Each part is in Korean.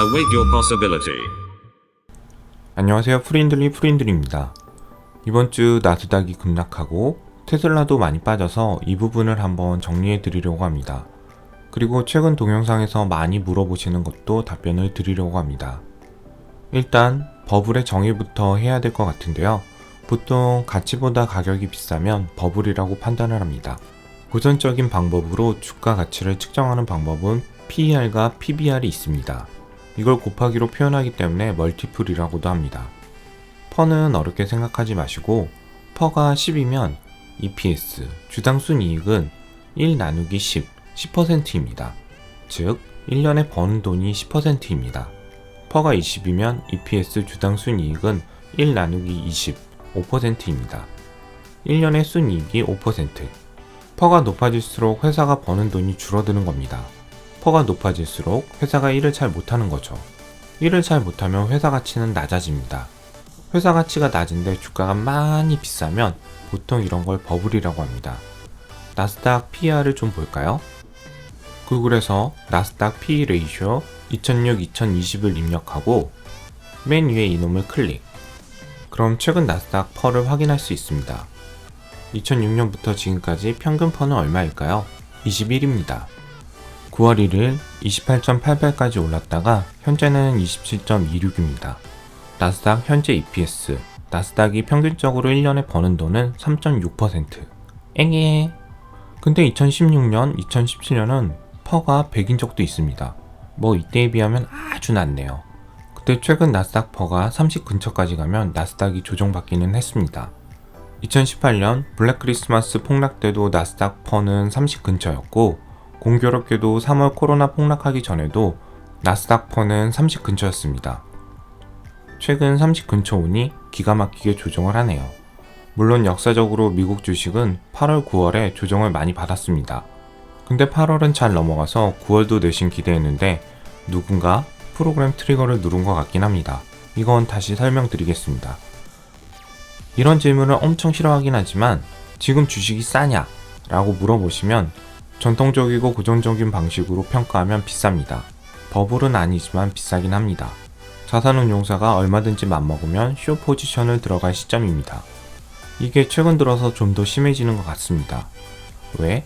Await your possibility. 안녕하세요. 프린들리입니다. 이번 주 나스닥이 급락하고 테슬라도 많이 빠져서 이 부분을 한번 정리해 드리려고 합니다. 그리고 최근 동영상에서 많이 물어보시는 것도 답변을 드리려고 합니다. 일단 버블의 정의부터 해야 될 것 같은데요. 보통 가치보다 가격이 비싸면 버블이라고 판단을 합니다. 고전적인 방법으로 주가 가치를 측정하는 방법은 PER과 PBR이 있습니다. 이걸 곱하기로 표현하기 때문에 멀티플이라고도 합니다. 퍼는 어렵게 생각하지 마시고 퍼가 10이면 EPS, 주당 순이익은 1 나누기 10, 10%입니다. 즉 1년에 버는 돈이 10%입니다. 퍼가 20이면 EPS 주당 순이익은 1 나누기 20, 5%입니다. 1년의 순이익이 5%. 퍼가 높아질수록 회사가 버는 돈이 줄어드는 겁니다. 퍼가 높아질수록 회사가 일을 잘 못하는 거죠. 일을 잘 못하면 회사 가치는 낮아집니다. 회사 가치가 낮은데 주가가 많이 비싸면 보통 이런 걸 버블이라고 합니다. 나스닥 PER을 좀 볼까요? 구글에서 나스닥 PE 레이쇼 2006-2020을 입력하고 맨 위에 이놈을 클릭. 그럼 최근 나스닥 퍼를 확인할 수 있습니다. 2006년부터 지금까지 평균 퍼는 얼마일까요? 21입니다. 9월 1일 28.88까지 올랐다가 현재는 27.26입니다. 나스닥 현재 EPS, 나스닥이 평균적으로 1년에 버는 돈은 3.6%. 앵에. 근데 2016년, 2017년은 퍼가 100인 적도 있습니다. 뭐 이때에 비하면 아주 낮네요. 그때 최근 나스닥 퍼가 30 근처까지 가면 나스닥이 조정받기는 했습니다. 2018년 블랙 크리스마스 폭락 때도 나스닥 퍼는 30 근처였고 공교롭게도 3월 코로나 폭락하기 전에도 나스닥 퍼는 30 근처였습니다. 최근 30 근처 오니 기가 막히게 조정을 하네요. 물론 역사적으로 미국 주식은 8월, 9월에 조정을 많이 받았습니다. 근데 8월은 잘 넘어가서 9월도 내심 기대했는데 누군가 프로그램 트리거를 누른 것 같긴 합니다. 이건 다시 설명드리겠습니다. 이런 질문을 엄청 싫어하긴 하지만 지금 주식이 싸냐? 라고 물어보시면 전통적이고 고전적인 방식으로 평가하면 비쌉니다. 버블은 아니지만 비싸긴 합니다. 자산운용사가 얼마든지 맘먹으면 숏 포지션을 들어갈 시점입니다. 이게 최근 들어서 좀 더 심해지는 것 같습니다. 왜?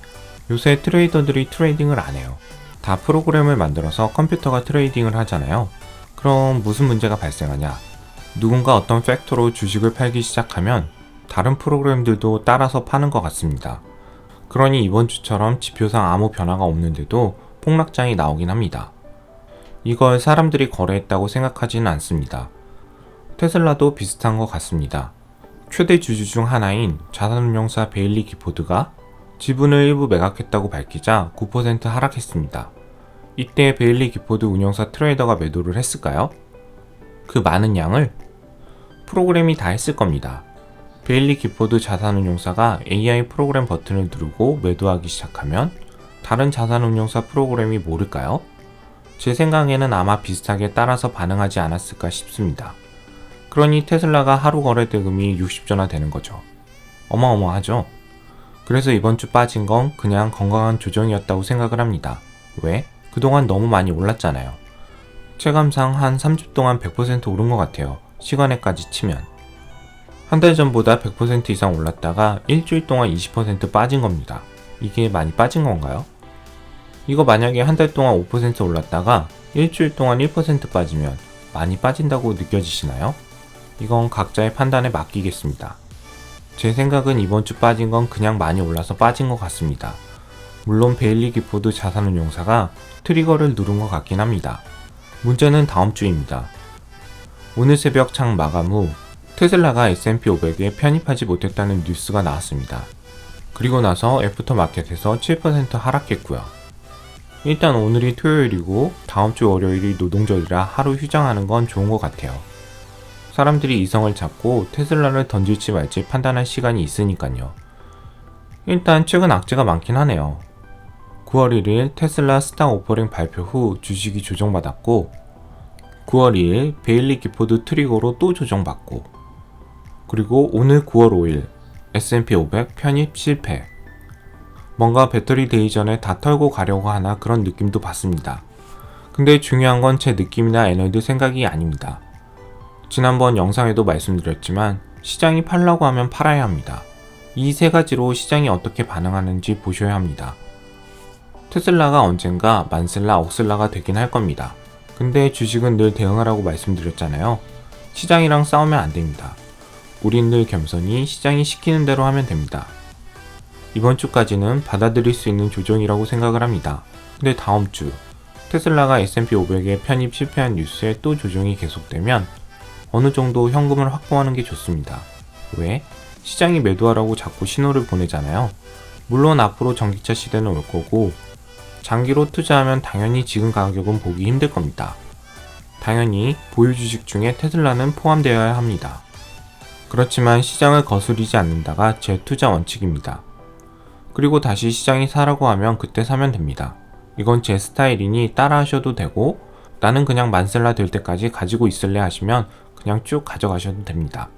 요새 트레이더들이 트레이딩을 안 해요. 다 프로그램을 만들어서 컴퓨터가 트레이딩을 하잖아요. 그럼 무슨 문제가 발생하냐? 누군가 어떤 팩터로 주식을 팔기 시작하면 다른 프로그램들도 따라서 파는 것 같습니다. 그러니 이번 주처럼 지표상 아무 변화가 없는데도 폭락장이 나오긴 합니다. 이걸 사람들이 거래했다고 생각하지는 않습니다. 테슬라도 비슷한 것 같습니다. 최대 주주 중 하나인 자산운용사 베일리 기포드가 지분을 일부 매각했다고 밝히자 9% 하락했습니다. 이때 베일리 기포드 운용사 트레이더가 매도를 했을까요? 그 많은 양을? 프로그램이 다 했을 겁니다. 베일리 기포드 자산운용사가 AI 프로그램 버튼을 누르고 매도하기 시작하면 다른 자산운용사 프로그램이 모를까요? 제 생각에는 아마 비슷하게 따라서 반응하지 않았을까 싶습니다. 그러니 테슬라가 하루 거래 대금이 60조나 되는 거죠. 어마어마하죠? 그래서 이번 주 빠진 건 그냥 건강한 조정이었다고 생각을 합니다. 왜? 그동안 너무 많이 올랐잖아요. 체감상 한 3주 동안 100% 오른 것 같아요. 시간에까지 치면. 한 달 전보다 100% 이상 올랐다가 일주일 동안 20% 빠진 겁니다. 이게 많이 빠진 건가요? 이거 만약에 한 달 동안 5% 올랐다가 일주일 동안 1% 빠지면 많이 빠진다고 느껴지시나요? 이건 각자의 판단에 맡기겠습니다. 제 생각은 이번 주 빠진 건 그냥 많이 올라서 빠진 것 같습니다. 물론 베일리 기포드 자산운용사가 트리거를 누른 것 같긴 합니다. 문제는 다음 주입니다. 오늘 새벽 장 마감 후 테슬라가 S&P 500에 편입하지 못했다는 뉴스가 나왔습니다. 그리고 나서 애프터마켓에서 7% 하락했고요. 일단 오늘이 토요일이고 다음 주 월요일이 노동절이라 하루 휴장하는 건 좋은 것 같아요. 사람들이 이성을 잡고 테슬라를 던질지 말지 판단할 시간이 있으니까요. 일단 최근 악재가 많긴 하네요. 9월 1일 테슬라 스탁 오퍼링 발표 후 주식이 조정받았고 9월 2일 베일리 기포드 트리거로 또 조정받고 그리고 오늘 9월 5일 S&P 500 편입 실패. 뭔가 배터리 데이 전에 다 털고 가려고 하나 그런 느낌도 받습니다. 근데 중요한 건 제 느낌이나 애널드 생각이 아닙니다. 지난번 영상에도 말씀드렸지만 시장이 팔라고 하면 팔아야 합니다. 이 세 가지로 시장이 어떻게 반응하는지 보셔야 합니다. 테슬라가 언젠가 만슬라 억슬라가 되긴 할 겁니다. 근데 주식은 늘 대응하라고 말씀드렸잖아요. 시장이랑 싸우면 안 됩니다. 우린 늘 겸손히 시장이 시키는 대로 하면 됩니다. 이번 주까지는 받아들일 수 있는 조정이라고 생각을 합니다. 근데 다음 주 테슬라가 S&P 500에 편입 실패한 뉴스에 또 조정이 계속되면 어느 정도 현금을 확보하는 게 좋습니다. 왜? 시장이 매도하라고 자꾸 신호를 보내잖아요. 물론 앞으로 전기차 시대는 올 거고 장기로 투자하면 당연히 지금 가격은 보기 힘들 겁니다. 당연히 보유 주식 중에 테슬라는 포함되어야 합니다. 그렇지만 시장을 거스르지 않는다가 제 투자 원칙입니다. 그리고 다시 시장이 사라고 하면 그때 사면 됩니다. 이건 제 스타일이니 따라 하셔도 되고 나는 그냥 만슬라 될 때까지 가지고 있을래 하시면 그냥 쭉 가져가셔도 됩니다.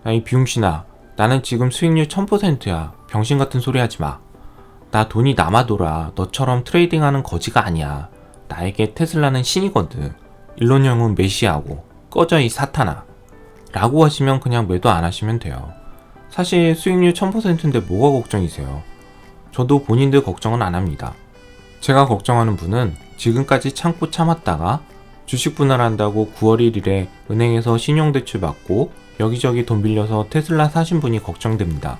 이 비용신아, 나는 지금 수익률 1000%야. 병신 같은 소리 하지 마. 나 돈이 남아돌아. 너처럼 트레이딩하는 거지가 아니야. 나에게 테슬라는 신이거든. 일론 형은 메시아고. 꺼져 이 사탄아. 라고 하시면 그냥 매도 안 하시면 돼요. 사실 수익률 1000%인데 뭐가 걱정이세요? 저도 본인들 걱정은 안 합니다. 제가 걱정하는 분은 지금까지 참고 참았다가 주식 분할한다고 9월 1일에 은행에서 신용대출 받고 여기저기 돈 빌려서 테슬라 사신 분이 걱정됩니다.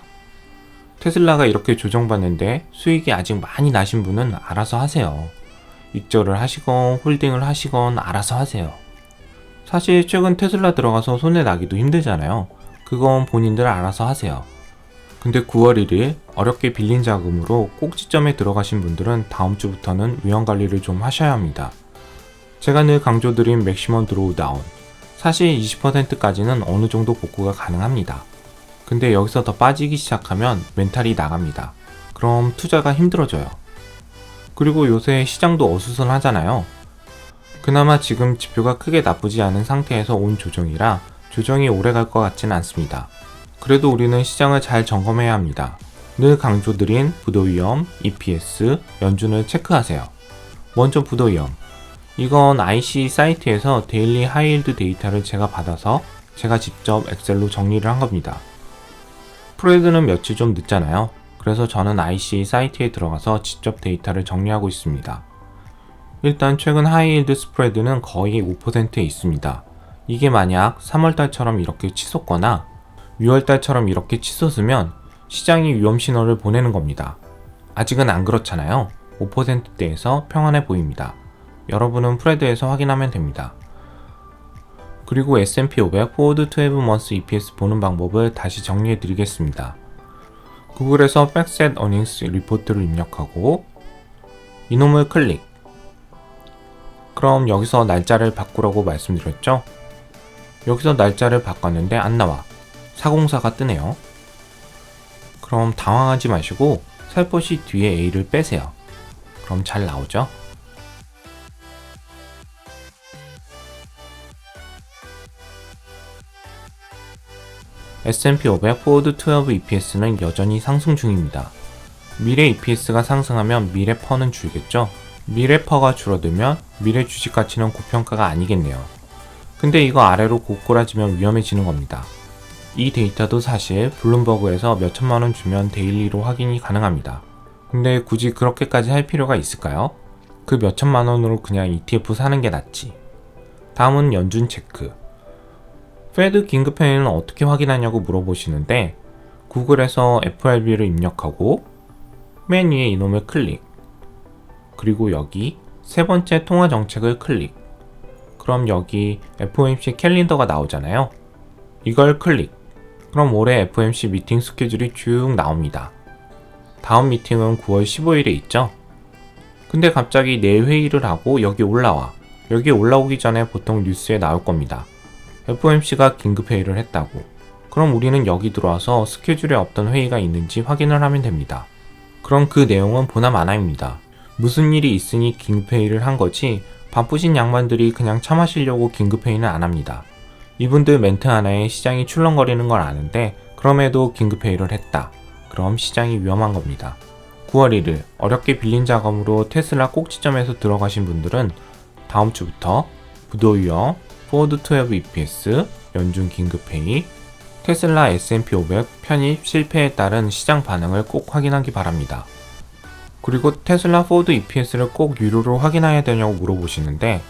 테슬라가 이렇게 조정받는데 수익이 아직 많이 나신 분은 알아서 하세요. 익절을 하시건 홀딩을 하시건 알아서 하세요. 사실 최근 테슬라 들어가서 손해 나기도 힘들잖아요. 그건 본인들 알아서 하세요. 근데 9월 1일 어렵게 빌린 자금으로 꼭지점에 들어가신 분들은 다음 주부터는 위험관리를 좀 하셔야 합니다. 제가 늘 강조드린 맥시멈 드로우 다운, 사실 20%까지는 어느 정도 복구가 가능합니다. 근데 여기서 더 빠지기 시작하면 멘탈이 나갑니다. 그럼 투자가 힘들어져요. 그리고 요새 시장도 어수선하잖아요. 그나마 지금 지표가 크게 나쁘지 않은 상태에서 온 조정이라 조정이 오래 갈 것 같지는 않습니다. 그래도 우리는 시장을 잘 점검해야 합니다. 늘 강조드린 부도위험, EPS, 연준을 체크하세요. 먼저 부도위험. 이건 IC 사이트에서 데일리 하이힐드 데이터를 제가 받아서 제가 직접 엑셀로 정리를 한 겁니다. 프레드는 며칠 좀 늦잖아요. 그래서 저는 IC 사이트에 들어가서 직접 데이터를 정리하고 있습니다. 일단 최근 하이힐드 스프레드는 거의 5%에 있습니다. 이게 만약 3월달처럼 이렇게 치솟거나 6월달처럼 이렇게 치솟으면 시장이 위험 신호를 보내는 겁니다. 아직은 안 그렇잖아요. 5%대에서 평안해 보입니다. 여러분은 프레드에서 확인하면 됩니다. 그리고 S&P 500 Forward 12months EPS 보는 방법을 다시 정리해 드리겠습니다. 구글에서 FactSet Earnings 리포트를 입력하고 이놈을 클릭. 그럼 여기서 날짜를 바꾸라고 말씀드렸죠? 여기서 날짜를 바꿨는데 안 나와. 404가 뜨네요. 그럼 당황하지 마시고 살포시 뒤에 A를 빼세요. 그럼 잘 나오죠? S&P 500 Forward 12 EPS는 여전히 상승 중입니다. 미래 EPS가 상승하면 미래 퍼는 줄겠죠? 미래 퍼가 줄어들면 미래 주식 가치는 고평가가 아니겠네요. 근데 이거 아래로 고꾸라지면 위험해지는 겁니다. 이 데이터도 사실 블룸버그에서 몇천만원 주면 데일리로 확인이 가능합니다. 근데 굳이 그렇게까지 할 필요가 있을까요? 그 몇천만원으로 그냥 ETF 사는 게 낫지. 다음은 연준 체크. 페드 긴급회의는 어떻게 확인하냐고 물어보시는데 구글에서 FRB를 입력하고 맨 위에 이놈을 클릭, 그리고 여기 세 번째 통화 정책을 클릭. 그럼 여기 FOMC 캘린더가 나오잖아요. 이걸 클릭. 그럼 올해 FOMC 미팅 스케줄이 쭉 나옵니다. 다음 미팅은 9월 15일에 있죠. 근데 갑자기 내일 회의를 하고 여기 올라와. 여기 올라오기 전에 보통 뉴스에 나올 겁니다. FOMC가 긴급회의를 했다고. 그럼 우리는 여기 들어와서 스케줄에 없던 회의가 있는지 확인을 하면 됩니다. 그럼 그 내용은 보나 마나입니다. 무슨 일이 있으니 긴급회의를 한 거지 바쁘신 양반들이 그냥 차 마시려고 긴급회의는 안 합니다. 이분들 멘트 하나에 시장이 출렁거리는 걸 아는데 그럼에도 긴급회의를 했다. 그럼 시장이 위험한 겁니다. 9월 1일 어렵게 빌린 자금으로 테슬라 꼭지점에서 들어가신 분들은 다음 주부터 부도유형, 포워드 12 EPS, 연중 긴급회의, 테슬라 S&P 500 편입 실패에 따른 시장 반응을 꼭 확인하기 바랍니다. 그리고 테슬라 포워드 EPS를 꼭 유료로 확인해야 되냐고 물어보시는데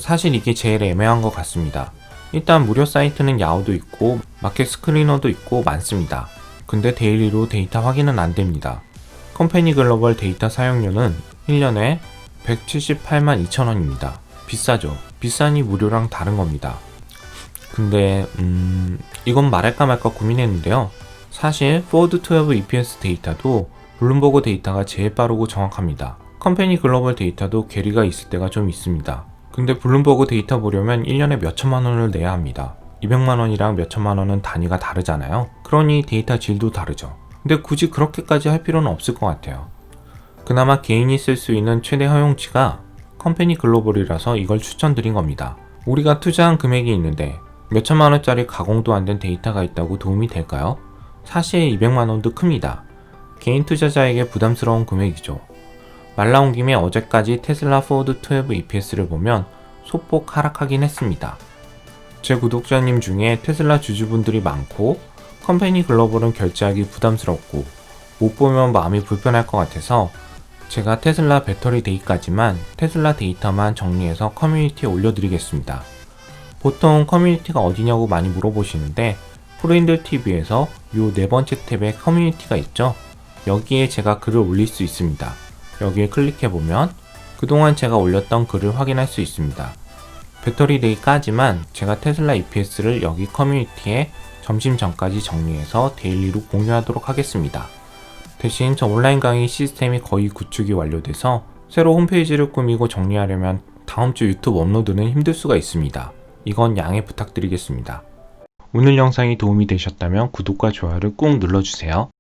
사실 이게 제일 애매한 것 같습니다. 일단 무료 사이트는 야후도 있고 마켓 스크리너도 있고 많습니다. 근데 데일리로 데이터 확인은 안 됩니다. 컴퍼니 글로벌 데이터 사용료는 1년에 178만 2천원입니다. 비싸죠. 비싸니 무료랑 다른 겁니다. 근데 이건 말할까 말까 고민했는데요. 사실 포워드 12 EPS 데이터도 블룸버그 데이터가 제일 빠르고 정확합니다. 컴퍼니 글로벌 데이터도 괴리가 있을 때가 좀 있습니다. 근데 블룸버그 데이터 보려면 1년에 몇천만 원을 내야 합니다. 200만 원이랑 몇천만 원은 단위가 다르잖아요. 그러니 데이터 질도 다르죠. 근데 굳이 그렇게까지 할 필요는 없을 것 같아요. 그나마 개인이 쓸 수 있는 최대 허용치가 컴퍼니 글로벌이라서 이걸 추천드린 겁니다. 우리가 투자한 금액이 있는데 몇천만 원짜리 가공도 안 된 데이터가 있다고 도움이 될까요? 사실 200만 원도 큽니다. 개인 투자자에게 부담스러운 금액이죠. 말 나온 김에 어제까지 테슬라 포워드 12 EPS를 보면 소폭 하락하긴 했습니다. 제 구독자님 중에 테슬라 주주분들이 많고 컴퍼니 글로벌은 결제하기 부담스럽고 못 보면 마음이 불편할 것 같아서 제가 테슬라 배터리 데이까지만 테슬라 데이터만 정리해서 커뮤니티에 올려드리겠습니다. 보통 커뮤니티가 어디냐고 많이 물어보시는데 프로인들TV에서 요 네 번째 탭에 커뮤니티가 있죠? 여기에 제가 글을 올릴 수 있습니다. 여기에 클릭해보면 그동안 제가 올렸던 글을 확인할 수 있습니다. 배터리 데이까지만 제가 테슬라 EPS를 여기 커뮤니티에 점심 전까지 정리해서 데일리로 공유하도록 하겠습니다. 대신 저 온라인 강의 시스템이 거의 구축이 완료돼서 새로 홈페이지를 꾸미고 정리하려면 다음 주 유튜브 업로드는 힘들 수가 있습니다. 이건 양해 부탁드리겠습니다. 오늘 영상이 도움이 되셨다면 구독과 좋아요를 꾹 눌러주세요.